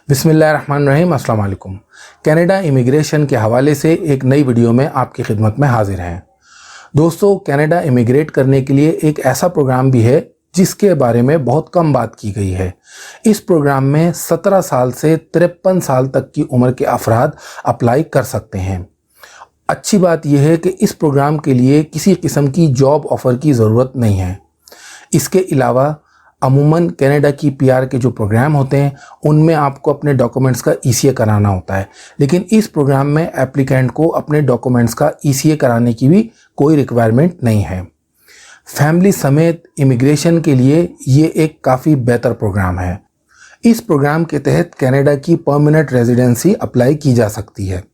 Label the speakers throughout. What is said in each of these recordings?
Speaker 1: बिस्मिल्लाहिर्रहमानिर्रहीम, अस्सलाम वालेकुम। कनाडा इमिग्रेशन के हवाले से एक नई वीडियो में आपकी खिदमत में हाजिर हैं। दोस्तों, कनाडा इमिग्रेट करने के लिए एक ऐसा प्रोग्राम भी है जिसके बारे में बहुत कम बात की गई है। इस प्रोग्राम में 17 साल से 53 साल तक की उम्र के अफराद अप्लाई कर सकते हैं। अच्छी बात यह है कि इस प्रोग्राम के लिए किसी किस्म की जॉब ऑफ़र की ज़रूरत नहीं है। इसके अलावा अमूमन कनाडा की पीआर के जो प्रोग्राम होते हैं उनमें आपको अपने डॉक्यूमेंट्स का ईसीए कराना होता है, लेकिन इस प्रोग्राम में एप्लीकेंट को अपने डॉक्यूमेंट्स का ईसीए कराने की भी कोई रिक्वायरमेंट नहीं है। फैमिली समेत इमिग्रेशन के लिए ये एक काफ़ी बेहतर प्रोग्राम है। इस प्रोग्राम के तहत कनाडा की परमानेंट रेजिडेंसी अप्लाई की जा सकती है।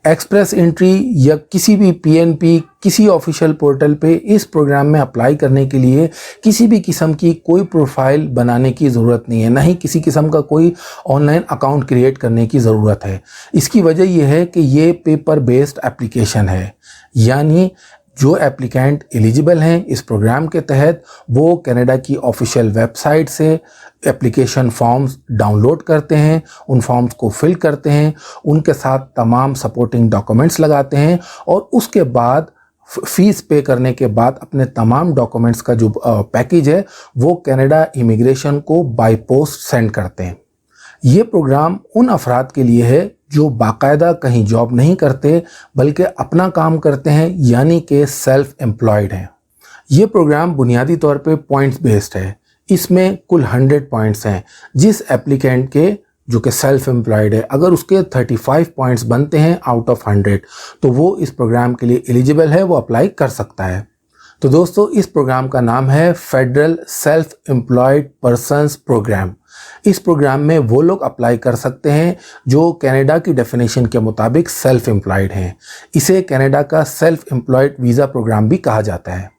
Speaker 1: एक्सप्रेस एंट्री या किसी भी पीएनपी किसी ऑफिशियल पोर्टल पे इस प्रोग्राम में अप्लाई करने के लिए किसी भी किस्म की कोई प्रोफाइल बनाने की ज़रूरत नहीं है, ना ही किसी किस्म का कोई ऑनलाइन अकाउंट क्रिएट करने की ज़रूरत है। इसकी वजह यह है कि ये पेपर बेस्ड एप्लीकेशन है, यानी जो एप्लीकेंट एलिजिबल हैं इस प्रोग्राम के तहत वो कनाडा की ऑफिशियल वेबसाइट से एप्लीकेशन फॉर्म्स डाउनलोड करते हैं, उन फॉर्म्स को फिल करते हैं, उनके साथ तमाम सपोर्टिंग डॉक्यूमेंट्स लगाते हैं और उसके बाद फ़ीस पे करने के बाद अपने तमाम डॉक्यूमेंट्स का जो पैकेज है वो कनाडा इमिग्रेशन को बाय पोस्ट सेंड करते हैं। ये प्रोग्राम उन अफराद के लिए है जो बाकायदा कहीं जॉब नहीं करते बल्कि अपना काम करते हैं, यानी कि सेल्फ एम्प्लॉयड हैं। ये प्रोग्राम बुनियादी तौर पे पॉइंट्स बेस्ड है। इसमें कुल 100 पॉइंट्स हैं। जिस एप्लीकेंट के जो कि सेल्फ एम्प्लॉयड है, अगर उसके 35 पॉइंट्स बनते हैं आउट ऑफ 100 तो वो इस प्रोग्राम के लिए एलिजिबल है, वो अप्लाई कर सकता है। तो दोस्तों, इस प्रोग्राम का नाम है federal self employed persons program. इस प्रोग्राम में वो लोग अप्लाई कर सकते हैं जो कनाडा की डेफिनेशन के मुताबिक सेल्फ एम्प्लॉयड हैं। इसे कनाडा का सेल्फ एम्प्लॉयड वीज़ा प्रोग्राम भी कहा जाता है।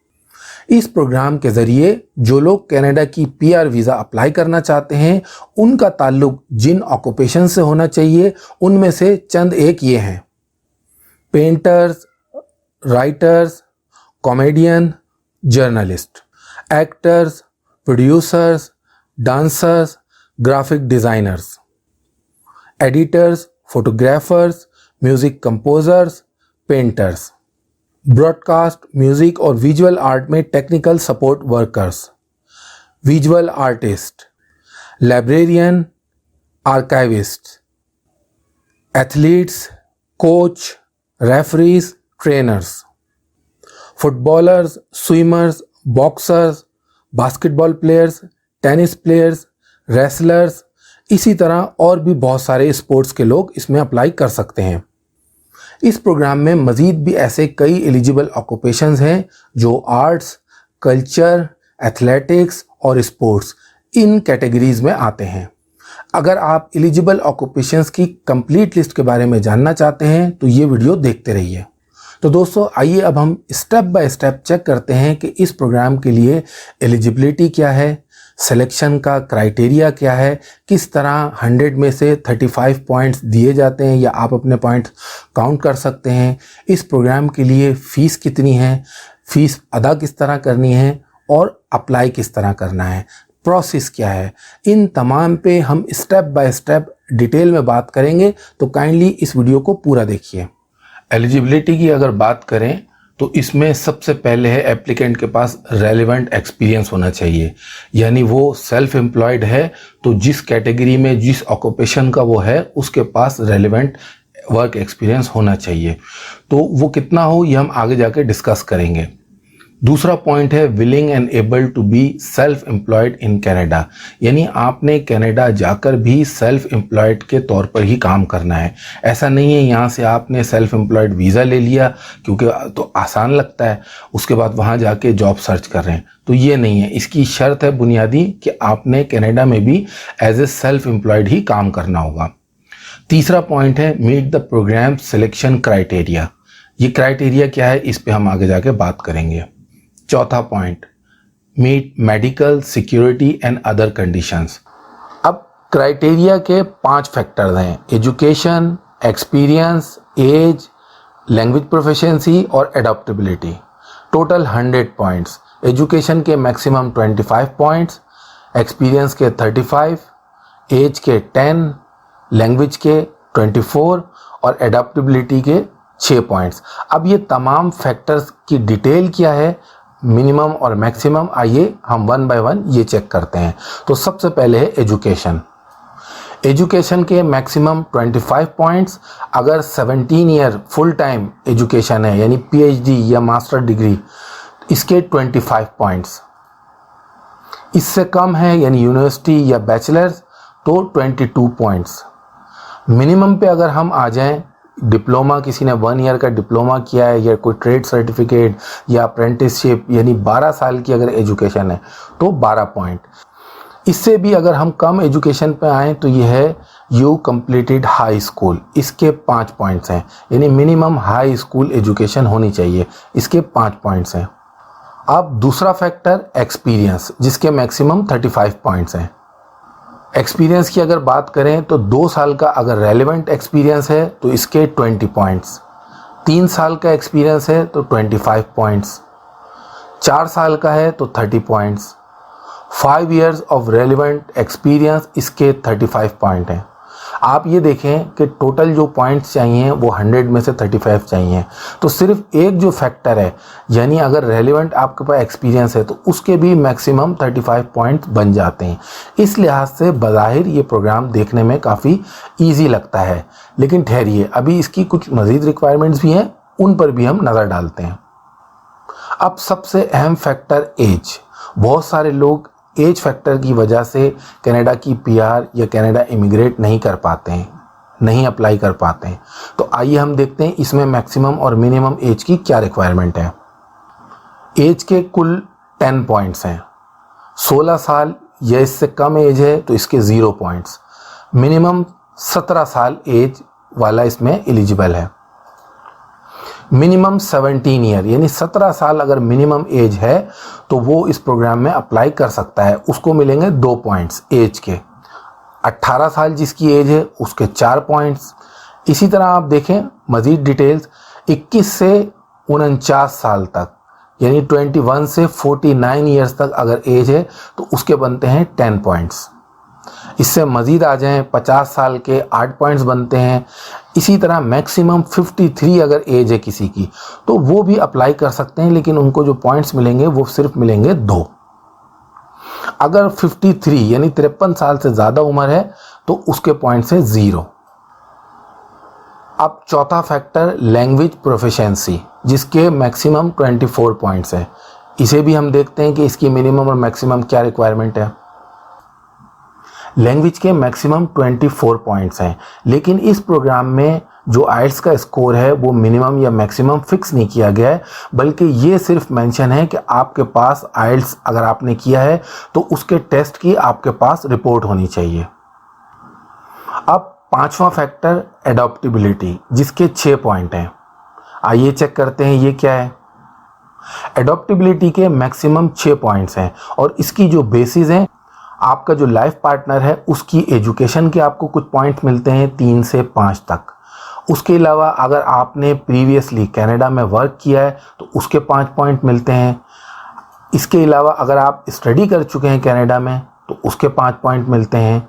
Speaker 1: इस प्रोग्राम के ज़रिए जो लोग कनाडा की पीआर वीज़ा अप्लाई करना चाहते हैं उनका ताल्लुक जिन ऑक्यूपेशन से होना चाहिए उनमें से चंद एक ये हैं: painters, writers, comedian, journalist, actors, producers, dancers, graphic designers, editors, photographers, music composers, painters, broadcast, music और विजुअल आर्ट में technical support workers, visual artist, librarian, archivist, athletes, coach, referees, trainers, footballers, swimmers, boxers, basketball players, tennis players, wrestlers, इसी तरह और भी बहुत सारे sports के लोग इसमें अप्लाई कर सकते हैं। इस प्रोग्राम में मज़ीद भी ऐसे कई एलिजिबल ऑक्यूपेशंस हैं जो आर्ट्स, कल्चर, एथलेटिक्स और स्पोर्ट्स इन कैटेगरीज़ में आते हैं। अगर आप एलिजिबल ऑक्यूपेशंस की कंप्लीट लिस्ट के बारे में जानना चाहते हैं तो ये वीडियो देखते रहिए। तो दोस्तों, आइए अब हम स्टेप बाय स्टेप चेक करते हैं कि इस प्रोग्राम के लिए एलिजिबिलिटी क्या है, सिलेक्शन का क्राइटेरिया क्या है, किस तरह 100 में से 35 पॉइंट्स दिए जाते हैं या आप अपने पॉइंट्स काउंट कर सकते हैं, इस प्रोग्राम के लिए फ़ीस कितनी है, फ़ीस अदा किस तरह करनी है और अप्लाई किस तरह करना है, प्रोसेस क्या है, इन तमाम पे हम स्टेप बाय स्टेप डिटेल में बात करेंगे। तो काइंडली इस वीडियो को पूरा देखिए। एलिजिबिलिटी की अगर बात करें तो इसमें सबसे पहले है एप्लीकेंट के पास रेलेवेंट एक्सपीरियंस होना चाहिए, यानी वो सेल्फ एम्प्लॉयड है तो जिस कैटेगरी में जिस ऑक्यूपेशन का वो है उसके पास रेलेवेंट वर्क एक्सपीरियंस होना चाहिए। तो वो कितना हो ये हम आगे जाके डिस्कस करेंगे। दूसरा पॉइंट है willing and able to be self employed in Canada, यानी आपने कनाडा जाकर भी सेल्फ एम्प्लॉयड के तौर पर ही काम करना है। ऐसा नहीं है यहाँ से आपने सेल्फ एम्प्लॉयड वीज़ा ले लिया क्योंकि तो आसान लगता है, उसके बाद वहाँ जाके जॉब सर्च कर रहे हैं, तो ये नहीं है। इसकी शर्त है बुनियादी कि आपने कनाडा में भी एज ए सेल्फ एम्प्लॉयड ही काम करना होगा। तीसरा पॉइंट है meet the program selection criteria. ये क्राइटेरिया क्या है इस पर हम आगे जाके बात करेंगे। चौथा point, meet medical, security and other conditions. अब क्राइटेरिया के 5 फैक्टर्स हैं: education, experience, age, language proficiency और एडॉप्टेबिलिटी। Total 100 points. एजुकेशन के मैक्सिमम 25 पॉइंट्स, एक्सपीरियंस के 35, एज के 10, लैंग्वेज के 24 और एडाप्टेबिलिटी के 6 पॉइंट्स। अब ये तमाम फैक्टर्स की डिटेल क्या है, मिनिमम और मैक्सिमम, आइए हम वन बाय वन ये चेक करते हैं। तो सबसे पहले है एजुकेशन। एजुकेशन के मैक्सिमम 25 पॉइंट्स। अगर 17 ईयर फुल टाइम एजुकेशन है यानी पीएचडी या मास्टर डिग्री, इसके 25 पॉइंट्स। इससे कम है यानी यूनिवर्सिटी या बैचलर्स तो 22 पॉइंट्स। मिनिमम पे अगर हम आ जाएं, डिप्लोमा, किसी ने 1 ईयर का डिप्लोमा किया है या कोई ट्रेड सर्टिफिकेट या अप्रेंटिसशिप यानी 12 साल की अगर एजुकेशन है तो 12 पॉइंट। इससे भी अगर हम कम एजुकेशन पे आएँ तो ये है यू कंप्लीटेड हाई स्कूल, इसके 5 पॉइंट्स हैं, यानी मिनिमम हाई स्कूल एजुकेशन होनी चाहिए, इसके 5 पॉइंट्स हैं। अब दूसरा फैक्टर एक्सपीरियंस, जिसके मैक्सिमम 35 पॉइंट्स हैं। एक्सपीरियंस की अगर बात करें तो 2 साल का अगर रेलेवेंट एक्सपीरियंस है तो इसके 20 पॉइंट्स, 3 साल का एक्सपीरियंस है तो 25 पॉइंट्स, 4 साल का है तो 30 points, 5 years of relevant experience, इसके 35 पॉइंट हैं। आप ये देखें कि टोटल जो पॉइंट्स चाहिए वो 100 में से 35 चाहिए, तो सिर्फ एक जो फैक्टर है यानी अगर रेलेवेंट आपके पास एक्सपीरियंस है तो उसके भी मैक्सिमम 35 पॉइंट्स बन जाते हैं। इस लिहाज से बज़ाहिर ये प्रोग्राम देखने में काफ़ी ईजी लगता है, लेकिन ठहरिए, अभी इसकी कुछ मज़ीद रिक्वायरमेंट्स भी हैं, उन पर भी हम नज़र डालते हैं। अब सबसे अहम फैक्टर एज। बहुत सारे लोग एज फैक्टर की वजह से कनाडा की पीआर या कनाडा इमिग्रेट नहीं कर पाते हैं, नहीं अप्लाई कर पाते हैं। तो आइए हम देखते हैं इसमें मैक्सिमम और मिनिमम एज की क्या रिक्वायरमेंट है। एज के कुल 10 पॉइंट्स हैं। 16 साल या इससे कम एज है तो इसके 0 पॉइंट्स। मिनिमम 17 साल एज वाला इसमें एलिजिबल है। मिनिमम 17 ईयर यानी 17 साल अगर मिनिमम एज है तो वो इस प्रोग्राम में अप्लाई कर सकता है, उसको मिलेंगे 2 पॉइंट्स एज के। 18 साल जिसकी एज है उसके 4 पॉइंट्स। इसी तरह आप देखें मज़ीद डिटेल्स, 21 से 49 साल तक यानी 21 से 49 ईयर्स तक अगर एज है तो उसके बनते हैं 10 पॉइंट्स। इससे मज़ीद आ जाएं 50 साल के 8 पॉइंट्स बनते हैं। इसी तरह मैक्सिमम 53 अगर एज है किसी की तो वो भी अप्लाई कर सकते हैं, लेकिन उनको जो पॉइंट्स मिलेंगे वो सिर्फ मिलेंगे 2। अगर 53 यानी 53 साल से ज़्यादा उम्र है तो उसके पॉइंट्स है 0। अब चौथा फैक्टर लैंग्वेज प्रोफिशिएंसी, जिसके मैक्सिमम 24 पॉइंट्स है। इसे भी हम देखते हैं कि इसकी मिनिमम और मैक्सिमम क्या रिक्वायरमेंट है। लैंग्वेज के मैक्सिमम 24 पॉइंट्स हैं, लेकिन इस प्रोग्राम में जो आइल्स का स्कोर है वो मिनिमम या मैक्सिमम फिक्स नहीं किया गया है, बल्कि ये सिर्फ मेंशन है कि आपके पास आइल्स अगर आपने किया है तो उसके टेस्ट की आपके पास रिपोर्ट होनी चाहिए। अब पांचवा फैक्टर एडॉप्टेबिलिटी, जिसके 6 पॉइंट हैं। आइए चेक करते हैं ये क्या है। एडॉप्टेबिलिटी के मैक्सिमम 6 पॉइंट्स हैं और इसकी जो बेसिस हैं, आपका जो लाइफ पार्टनर है उसकी एजुकेशन के आपको कुछ पॉइंट मिलते हैं 3 से 5 तक। उसके अलावा अगर आपने प्रीवियसली कनाडा में वर्क किया है तो उसके 5 पॉइंट मिलते हैं। इसके अलावा अगर आप स्टडी कर चुके हैं कनाडा में तो उसके 5 पॉइंट मिलते हैं।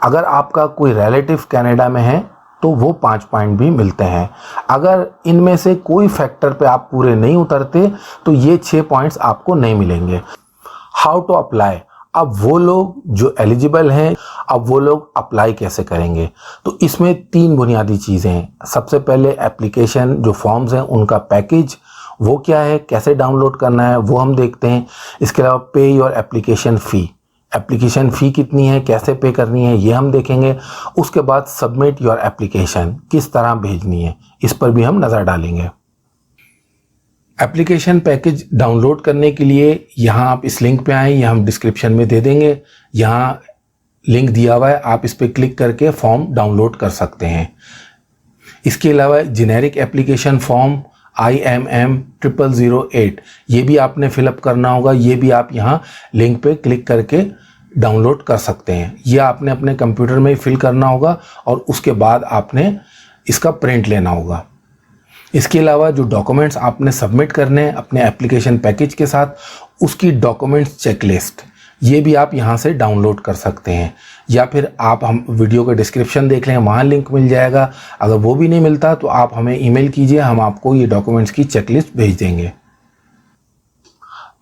Speaker 1: अगर आपका कोई रिलेटिव कनाडा में है तो वो 5 पॉइंट भी मिलते हैं। अगर इनमें से कोई फैक्टर पे आप पूरे नहीं उतरते तो ये 6 पॉइंट्स आपको नहीं मिलेंगे। हाउ टू अप्लाई, अब वो लोग जो एलिजिबल हैं, अब वो लोग अप्लाई कैसे करेंगे? तो इसमें 3 बुनियादी चीज़ें हैं। सबसे पहले एप्लीकेशन जो फॉर्म्स हैं उनका पैकेज, वो क्या है, कैसे डाउनलोड करना है वो हम देखते हैं। इसके अलावा पे your application fee, application fee कितनी है, कैसे पे करनी है ये हम देखेंगे। उसके बाद सबमिट योर एप्लीकेशन, किस तरह भेजनी है, इस पर भी हम नज़र डालेंगे। एप्लीकेशन पैकेज डाउनलोड करने के लिए यहाँ आप इस लिंक पे आएँ, यहाँ हम डिस्क्रिप्शन में दे देंगे। यहाँ लिंक दिया हुआ है, आप इस पर क्लिक करके फॉर्म डाउनलोड कर सकते हैं। इसके अलावा जेनेरिक एप्लीकेशन फॉर्म IMM 0008 ये भी आपने फिलअप करना होगा, ये भी आप यहाँ लिंक पे क्लिक करके डाउनलोड कर सकते हैं। ये आपने अपने कंप्यूटर में फिल करना होगा और उसके बाद आपने इसका प्रिंट लेना होगा। इसके अलावा जो डॉक्यूमेंट्स आपने सबमिट करने हैं अपने एप्लीकेशन पैकेज के साथ, उसकी डॉक्यूमेंट्स चेकलिस्ट ये भी आप यहाँ से डाउनलोड कर सकते हैं, या फिर आप हम वीडियो का डिस्क्रिप्शन देख लें, वहाँ लिंक मिल जाएगा। अगर वो भी नहीं मिलता तो आप हमें ईमेल कीजिए, हम आपको ये डॉक्यूमेंट्स की चेकलिस्ट भेज देंगे।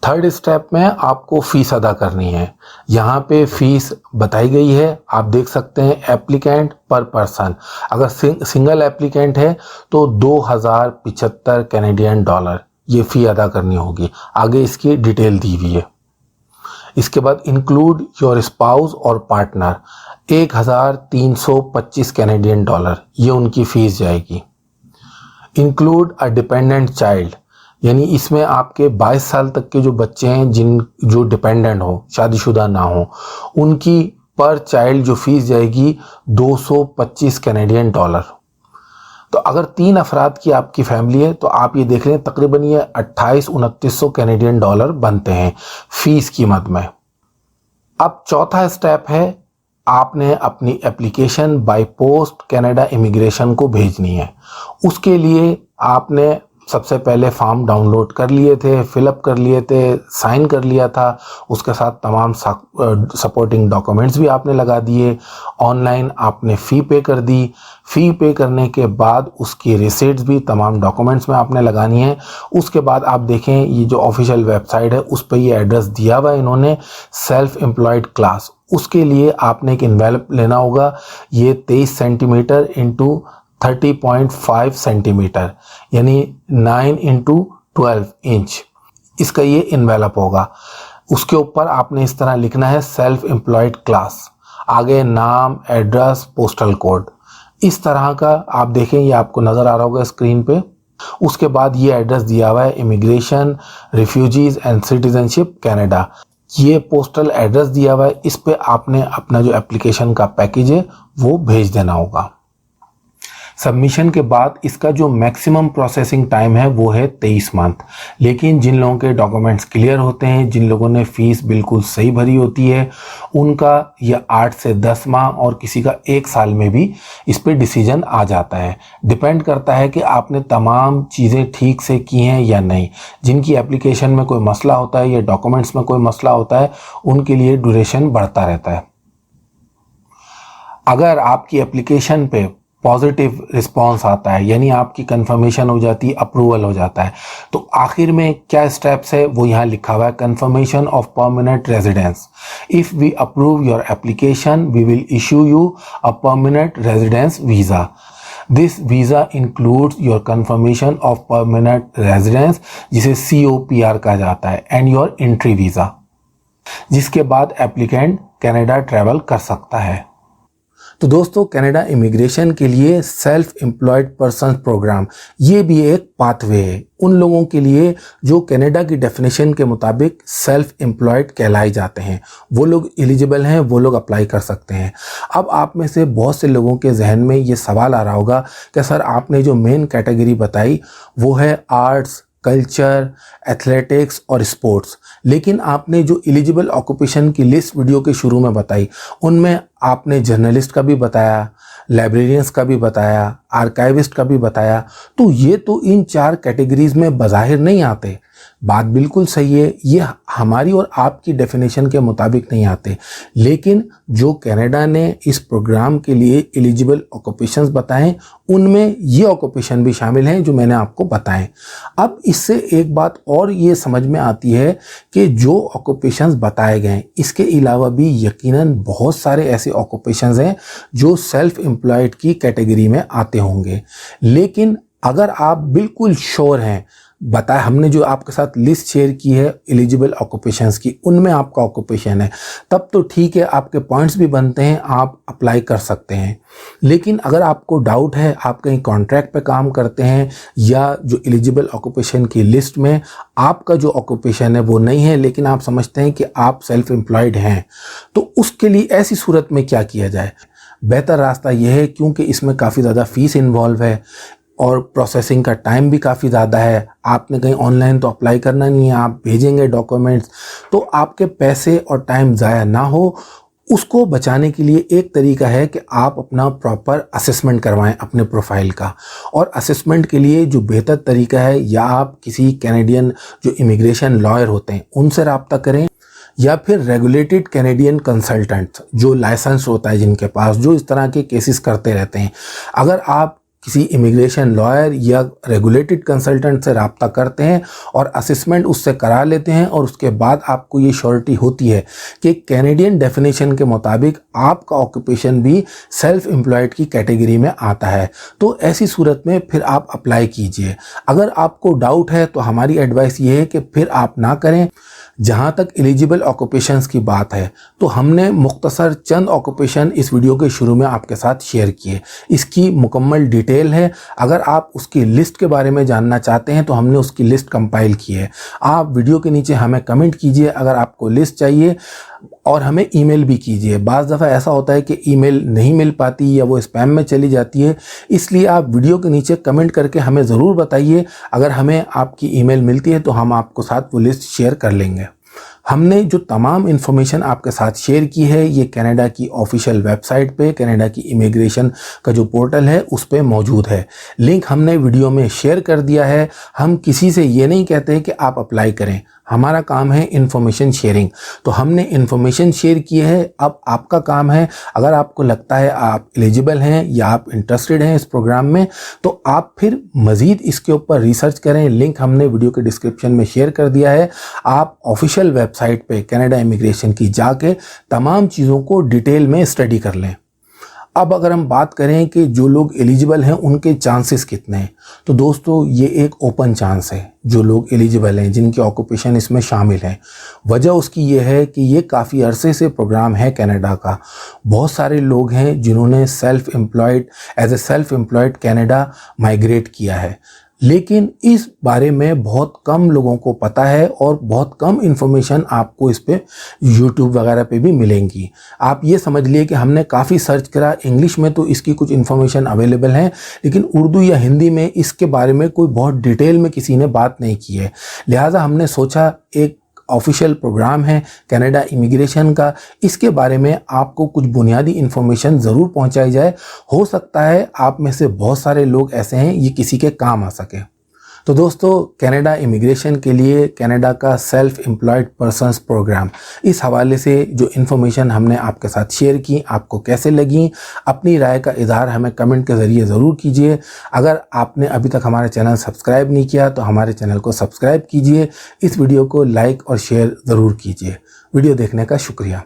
Speaker 1: थर्ड स्टेप में आपको फ़ीस अदा करनी है। यहाँ पे फ़ीस बताई गई है, आप देख सकते हैं, एप्लीकेंट पर पर्सन। अगर सिंगल एप्लीकेंट है तो 2075 कैनेडियन डॉलर ये फ़ी अदा करनी होगी। आगे इसकी डिटेल दी हुई है। इसके बाद इंक्लूड योर स्पाउस और पार्टनर 1325 कैनेडियन डॉलर, ये उनकी फ़ीस जाएगी। इंक्लूड अ डिपेंडेंट चाइल्ड, यानी इसमें आपके 22 साल तक के जो बच्चे हैं जो डिपेंडेंट हो, शादीशुदा ना हो, उनकी पर चाइल्ड जो फीस जाएगी 225 कैनेडियन डॉलर। तो अगर 3 अफराद की आपकी फैमिली है तो आप ये देख लें तकरीबन ये 28-2900 कैनेडियन डॉलर बनते हैं फीस की मद में। अब चौथा स्टेप है, आपने अपनी application by post Canada immigration को भेजनी है। उसके लिए आपने सबसे पहले फॉर्म डाउनलोड कर लिए थे, फिलअप कर लिए थे, साइन कर लिया था, उसके साथ तमाम सपोर्टिंग डॉक्यूमेंट्स भी आपने लगा दिए। ऑनलाइन आपने फ़ी पे कर दी। फ़ी पे करने के बाद उसकी रिसीट्स भी तमाम डॉक्यूमेंट्स में आपने लगानी है। उसके बाद आप देखें ये जो ऑफिशियल वेबसाइट है उस पर ये एड्रेस दिया हुआ है इन्होंने, सेल्फ एम्प्लॉयड क्लास। उसके लिए आपने एक इन्वेलप लेना होगा, ये 23 सेंटीमीटर इंटू 30.5 सेंटीमीटर, यानी 9 इंटू 12 इंच इसका ये इन्वेलप होगा। उसके ऊपर आपने इस तरह लिखना है सेल्फ एम्प्लॉयड क्लास, आगे नाम, एड्रेस, पोस्टल कोड, इस तरह का आप देखें, ये आपको नज़र आ रहा होगा स्क्रीन पे। उसके बाद ये एड्रेस दिया हुआ है immigration, refugees and citizenship Canada, ये पोस्टल एड्रेस दिया हुआ है। इस पे आपने अपना जो एप्लीकेशन का पैकेज है वो भेज देना होगा। सबमिशन के बाद इसका जो मैक्सिमम प्रोसेसिंग टाइम है वो है 23 मंथ। लेकिन जिन लोगों के डॉक्यूमेंट्स क्लियर होते हैं, जिन लोगों ने फ़ीस बिल्कुल सही भरी होती है, उनका यह 8 से 10 माह और किसी का 1 साल में भी इस पर डिसीजन आ जाता है। डिपेंड करता है कि आपने तमाम चीज़ें ठीक से की हैं या नहीं। जिनकी एप्लीकेशन में कोई मसला होता है या डॉक्यूमेंट्स में कोई मसला होता है, उनके लिए ड्यूरेशन बढ़ता रहता है। अगर आपकी एप्लीकेशन पे पॉजिटिव रिस्पांस आता है, यानी आपकी कंफर्मेशन हो जाती है, अप्रूवल हो जाता है, तो आखिर में क्या स्टेप्स है वो यहाँ लिखा हुआ है, confirmation of permanent residence. If we approve your application we will issue you a permanent residence visa. This visa includes your confirmation of permanent residence, जिसे COPR कहा जाता है, एंड योर एंट्री वीज़ा, जिसके बाद एप्लीकेंट कनाडा ट्रैवल कर सकता है। तो दोस्तों, कनाडा इमिग्रेशन के लिए सेल्फ एम्प्लॉयड पर्सन प्रोग्राम ये भी एक पाथवे है उन लोगों के लिए जो कनाडा की डेफिनेशन के मुताबिक सेल्फ एम्प्लॉयड कहलाए जाते हैं। वो लोग एलिजिबल हैं, वो लोग अप्लाई कर सकते हैं। अब आप में से बहुत से लोगों के जहन में ये सवाल आ रहा होगा कि सर आपने जो मेन कैटेगरी बताई वो है आर्ट्स, कल्चर, एथलेटिक्स और स्पोर्ट्स, लेकिन आपने जो एलिजिबल ऑक्यूपेशन की लिस्ट वीडियो के शुरू में बताई उनमें आपने जर्नलिस्ट का भी बताया, लाइब्रेरियंस का भी बताया, आर्काइविस्ट का भी बताया। तो ये तो इन 4 कैटेगरीज में बज़ाहिर नहीं आते। बात बिल्कुल सही है, ये हमारी और आपकी डेफिनेशन के मुताबिक नहीं आते, लेकिन जो कनाडा ने इस प्रोग्राम के लिए एलिजिबल ऑक्यूपेशंस बताएं उनमें ये ऑक्यूपेशन भी शामिल हैं जो मैंने आपको बताएं। अब इससे एक बात और ये समझ में आती है कि जो ऑक्यूपेशंस बताए गए इसके अलावा भी यकीनन बहुत सारे ऐसे ऑक्यूपेशंस हैं जो सेल्फ एम्प्लॉयड की कैटेगरी में आते होंगे। लेकिन अगर आप बिल्कुल श्योर हैं, बताया हमने जो आपके साथ लिस्ट शेयर की है एलिजिबल ऑक्यूपेशंस की, उनमें आपका ऑक्यूपेशन है, तब तो ठीक है, आपके पॉइंट्स भी बनते हैं, आप अप्लाई कर सकते हैं। लेकिन अगर आपको डाउट है, आप कहीं कॉन्ट्रैक्ट पे काम करते हैं या जो एलिजिबल ऑक्यूपेशन की लिस्ट में आपका जो ऑक्यूपेशन है वो नहीं है, लेकिन आप समझते हैं कि आप सेल्फ एम्प्लॉयड हैं, तो उसके लिए ऐसी सूरत में क्या किया जाए? बेहतर रास्ता यह है, क्योंकि इसमें काफ़ी ज़्यादा फ़ीस इन्वॉल्व है और प्रोसेसिंग का टाइम भी काफ़ी ज़्यादा है। आपने कहीं ऑनलाइन तो अप्लाई करना नहीं है, आप भेजेंगे डॉक्यूमेंट्स, तो आपके पैसे और टाइम ज़ाया ना हो, उसको बचाने के लिए एक तरीका है कि आप अपना प्रॉपर असेसमेंट करवाएं अपने प्रोफाइल का। और असेसमेंट के लिए जो बेहतर तरीका है, या आप किसी कैनेडियन जो इमिग्रेशन लॉयर होते हैं उनसे रब्ता करें, या फिर रेगुलेटेड कैनेडियन कंसल्टेंट्स जो लाइसेंस होता है जिनके पास, जो इस तरह के केसेस करते रहते हैं। अगर आप किसी इमिग्रेशन लॉयर या रेगुलेटेड कंसल्टेंट से रब्ता करते हैं और असेसमेंट उससे करा लेते हैं और उसके बाद आपको ये श्योरिटी होती है कि कैनेडियन डेफिनेशन के मुताबिक आपका ऑक्यूपेशन भी सेल्फ एम्प्लॉयड की कैटेगरी में आता है, तो ऐसी सूरत में फिर आप अप्लाई कीजिए। अगर आपको डाउट है तो हमारी एडवाइस ये है कि फिर आप ना करें। जहाँ तक एलिजिबल ऑक्यूपेशंस की बात है तो हमने मुख्तसर चंद ऑक्यूपेशन इस वीडियो के शुरू में आपके साथ शेयर किए। इसकी मुकम्मल डिटेल है। अगर आप उसकी लिस्ट के बारे में जानना चाहते हैं तो हमने उसकी लिस्ट कंपाइल की है। आप वीडियो के नीचे हमें कमेंट कीजिए अगर आपको लिस्ट चाहिए, और हमें ईमेल भी कीजिए। बाज़ दफ़ा ऐसा होता है कि ईमेल नहीं मिल पाती या वो स्पैम में चली जाती है, इसलिए आप वीडियो के नीचे कमेंट करके हमें ज़रूर बताइए। अगर हमें आपकी ईमेल मिलती है तो हम आपको साथ वो लिस्ट शेयर कर लेंगे। हमने जो तमाम इन्फॉर्मेशन आपके साथ शेयर की है ये कनाडा की ऑफिशियल वेबसाइट पे, कनाडा की इमिग्रेशन का जो पोर्टल है उस पे मौजूद है। लिंक हमने वीडियो में शेयर कर दिया है। हम किसी से ये नहीं कहते कि आप अप्लाई करें, हमारा काम है इन्फॉर्मेशन शेयरिंग। तो हमने इन्फॉर्मेशन शेयर की है, अब आपका काम है, अगर आपको लगता है आप एलिजिबल हैं या आप इंटरेस्टेड हैं इस प्रोग्राम में तो आप फिर मज़ीद इसके ऊपर रिसर्च करें। लिंक हमने वीडियो के डिस्क्रिप्शन में शेयर कर दिया है। आप ऑफिशियल वेबसाइट पे कनाडा इमिग्रेशन की जाके तमाम चीज़ों को डिटेल में स्टडी कर लें। अब अगर हम बात करें कि जो लोग एलिजिबल हैं उनके चांसेस कितने हैं, तो दोस्तों ये एक ओपन चांस है। जो लोग एलिजिबल हैं, जिनकी ऑक्यूपेशन इसमें शामिल है, वजह उसकी ये है कि ये काफ़ी अरसे से प्रोग्राम है कनाडा का। बहुत सारे लोग हैं जिन्होंने as a self employed Canada migrate किया है, लेकिन इस बारे में बहुत कम लोगों को पता है और बहुत कम इन्फॉर्मेशन आपको इस पे यूट्यूब वगैरह पे भी मिलेंगी। आप ये समझ लिए कि हमने काफ़ी सर्च करा, इंग्लिश में तो इसकी कुछ इन्फॉर्मेशन अवेलेबल है, लेकिन उर्दू या हिंदी में इसके बारे में कोई बहुत डिटेल में किसी ने बात नहीं की है। लिहाजा हमने सोचा एक ऑफिशियल प्रोग्राम है कनाडा इमिग्रेशन का, इसके बारे में आपको कुछ बुनियादी इन्फॉर्मेशन ज़रूर पहुंचाई जाए। हो सकता है आप में से बहुत सारे लोग ऐसे हैं ये किसी के काम आ सके। तो दोस्तों, कनाडा इमिग्रेशन के लिए कनाडा का सेल्फ एम्प्लॉयड पर्सन्स प्रोग्राम, इस हवाले से जो इन्फॉर्मेशन हमने आपके साथ शेयर की आपको कैसे लगी, अपनी राय का इज़हार हमें कमेंट के ज़रिए ज़रूर कीजिए। अगर आपने अभी तक हमारा चैनल सब्सक्राइब नहीं किया तो हमारे चैनल को सब्सक्राइब कीजिए। इस वीडियो को लाइक और शेयर ज़रूर कीजिए। वीडियो देखने का शुक्रिया।